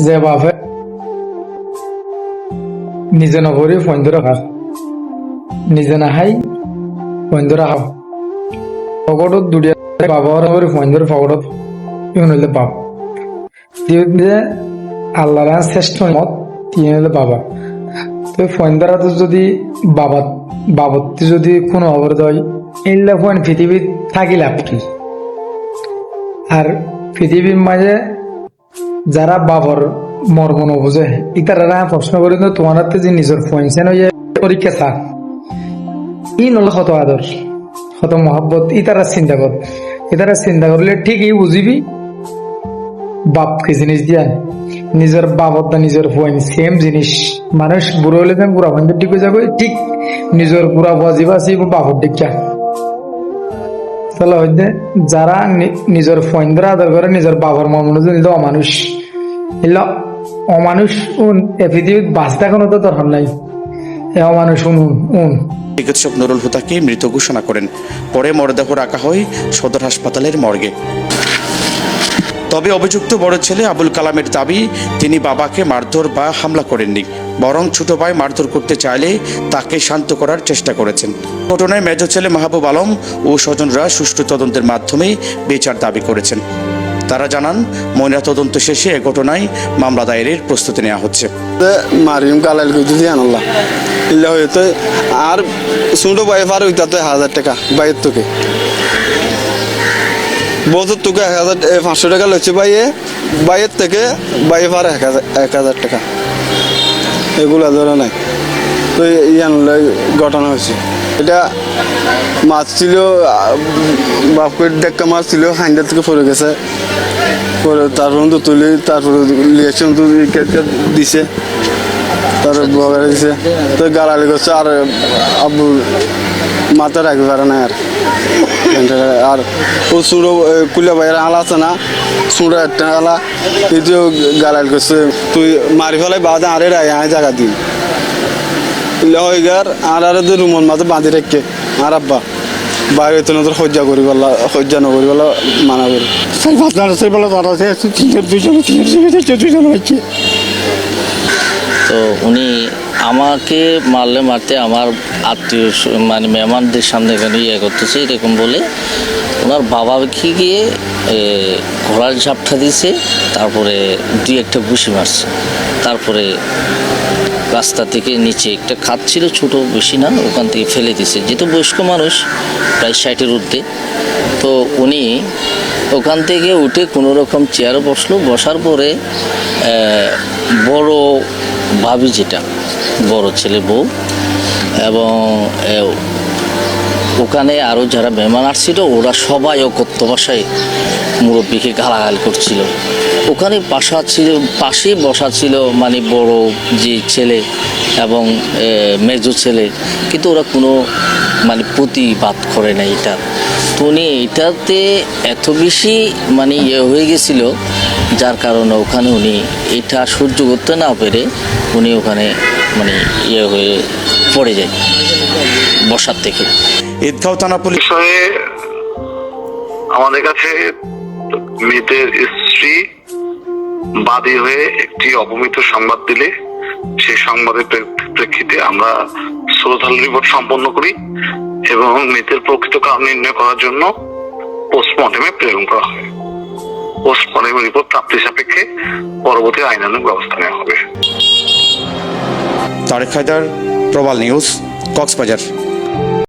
যে বাপে নিজে নকরি ফোন ধরে খাক, নিজে না খাই ফোন ধরে খাও, পকটত দুটিয়া বাবার করে ফোন ধরে পকটত ইউন হইলে বাপ দিয়ে আল্লাহ শ্রেষ্ঠ মত তিন হইলে বাবা। তো ফোন ধরা তো যদি বাবত যদি কোনো খবর দেয় এইলে ফোন পৃথিবীত থাকি লাভ কি? আর পৃথিবীর মাঝে যারা বাবর মর্ম নবুঝে ইতারা প্রশ্ন করি তোমার হাতে যে নিজের ফোন সেন পরীক্ষা থাক ই নলে কত আদর কত মহাব্বত ইতারা চিন্তা করলে ঠিকই বুঝিবি বাপ কি জিনিস দিয়া নিজের বাবত দা নিজের ফোন সেম জিনিস। মানুষ বুড়ো হলে বুড়া ফোন ঠিক হয়ে যাবে, ঠিক নিজের বুড়া বাজিবা আছে বাবর দিকা তাহলে হইতে যারা নিজের ফোন ধরে আদর করে নিজের বাবার মর্ম নিলে অমানুষ এলা অমানুষ পৃথিবীর বাঁচতে কোনো তো দরকার নাই। অমানুষ চিকিৎসক নুরুল হুদাকে মৃত ঘোষণা করেন। পরে মরদেহ রাখা হয় সদর হাসপাতালের মর্গে। তবে অভিযুক্ত বড় ছেলে আবুল কালামের দাবি তিনি বাবাকে মারধর বা হামলা করেননি, বরং ছোট ভাই মারধর করতে চাইলে তাকে শান্ত করার চেষ্টা করেছেন। ঘটনায় মেজ ছেলে মাহবুব আলম ও স্বজনরা সুষ্ঠু তদন্তের মাধ্যমে বিচার দাবি করেছেন। তারা জানান ময়নাতদন্ত শেষে এ ঘটনায় মামলা দায়েরের প্রস্তুতি নেওয়া হচ্ছে। আর ছোট ভাই পার হইতা তো 1000 টাকা বাইর তোকে বছর তোকে 500 টাকা লইছে বাইয়ের থেকে বাইয়ে পার 1000 টাকা এগুলা ধরে নাই। তো ইয়ান ঘটনা হয়েছে। এটা মাছ ছিল বাপকে ডেক্কা মাছ ছিল হাইন্ডার থেকে পড়ে গেছে, পরে তারপর তো তুলে তারপরে লিয়েশন তো দিছে, তারপর বগারে দিছে তো গালালি করছে। আর আব্বুর মাথা রাখতে পারে না আর ও সুড়ো কুলা বাইরে আলা আছে না সুড়ো একটা আলা এটিও গালাল করছে, তুই মারি ফেলাই বাদে আরে রায় জায়গা দিই হইগার আর রুমন মাঝে বাঁধি রেখে আর আব্বা বাইরে তো নজর সজ্জা করি বলা সজ্জা নকরি বলা মানা করি দুজন হচ্ছে। তো উনি আমাকে মারতে আমার আত্মীয় মানে মেহমানদের সামনে এখানে করতেছে এরকম বলে ওনার বাবাকে গিয়ে ঘোড়ার ঝাপটা দিছে, তারপরে 2-1 ঘুষি মারছে, তারপরে রাস্তা থেকে নিচে একটা খাত ছিল ছোট, বেশি না, ওখান থেকে ফেলে দিছে। যেহেতু বয়স্ক মানুষ প্রায় 60-এর ঊর্ধ্বে, তো উনি ওখান থেকে উঠে কোনো রকম চেয়ারে বসার পরে বড় ভাবি যেটা বড় ছেলে বউ এবং ওখানে আরও যারা মেহমান আসছিল ওরা সবাই অকথ্য ভাষায় মুরব্বীকে গালাগালি করছিল। ওখানে পাশে বসা ছিল মানে বড় যে ছেলে এবং মেজো ছেলে, কিন্তু ওরা কোনো মানে প্রতিবাদ করে না এটা। তো উনি এটাতে এত বেশি মানে হয়ে গেছিল যার কারণে ওখানে উনি এটা সহ্য করতে না পেরে উনি ওখানে মানে হয়ে পড়ে যায় বসার থেকে। ঈদগাঁও থানা পুলিশ আমাদের কাছে মৃতের স্ত্রী বাদী হয়ে একটি অপমৃত সংবাদ দিলে সেই সংবাদের প্রেক্ষিতে আমরা শ্রোতাল রিপোর্ট সম্পন্ন করি এবং মৃতের প্রকৃত কারণ নির্ণয় করার জন্য পোস্টমর্টেমে প্রেরণ করা হয়। পোস্টমর্টেম রিপোর্ট প্রাপ্তি সাপেক্ষে পরবর্তী আইনানুগ ব্যবস্থা নেওয়া হবে। তারেক হায়দার, প্রবাল নিউজ, কক্সবাজার।